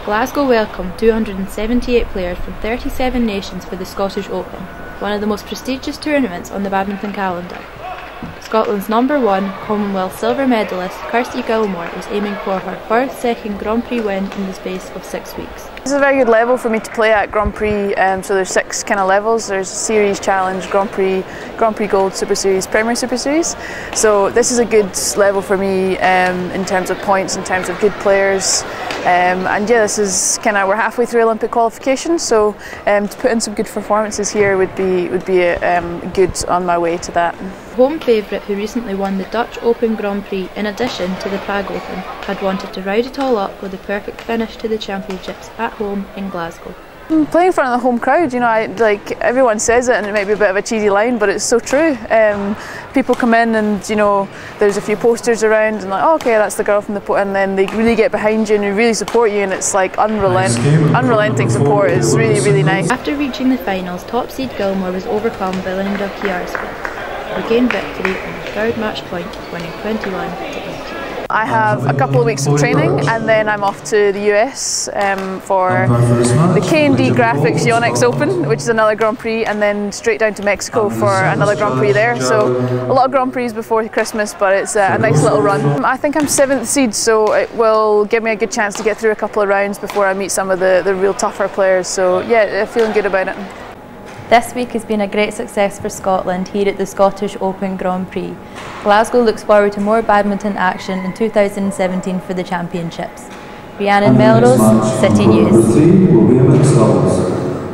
Glasgow welcomed 278 players from 37 nations for the Scottish Open, one of the most prestigious tournaments on the badminton calendar. Scotland's #1 Commonwealth silver medalist Kirsty Gilmour is aiming for her first second Grand Prix win in the space of 6 weeks. It's a very good level for me to play at Grand Prix, so there's 6 kind of levels. There's Series, Challenge, Grand Prix Gold, Super Series, Premier Super Series. So this is a good level for me in terms of points, in terms of good players. And yeah, this is we're halfway through Olympic qualification, so to put in some good performances here would be good on my way to that. Home favourite who recently won the Dutch Open Grand Prix in addition to the Prague Open had wanted to ride it all up with a perfect finish to the championships at home in Glasgow. Playing in front of the home crowd, you know, everyone says it and it might be a bit of a cheesy line, but it's so true. People come in and, you know, there's a few posters around and like, oh, okay, that's the girl from the and then they really get behind you and really support you, and it's like unrelenting support. It's really, really nice. After reaching the finals, top seed Gilmour was overcome by Linda Kjaersveld, who gained victory on the third match point, winning 21-18. I have a couple of weeks of training and then I'm off to the US for the K&D Graphics Yonex Open, which is another Grand Prix, and then straight down to Mexico for another Grand Prix there. So a lot of Grand Prix before Christmas, but it's a nice little run. I think I'm 7th seed, so it will give me a good chance to get through a couple of rounds before I meet some of the real tougher players. So yeah, feeling good about it. This week has been a great success for Scotland here at the Scottish Open Grand Prix. Glasgow looks forward to more badminton action in 2017 for the championships. Rhiannon Melrose, City News.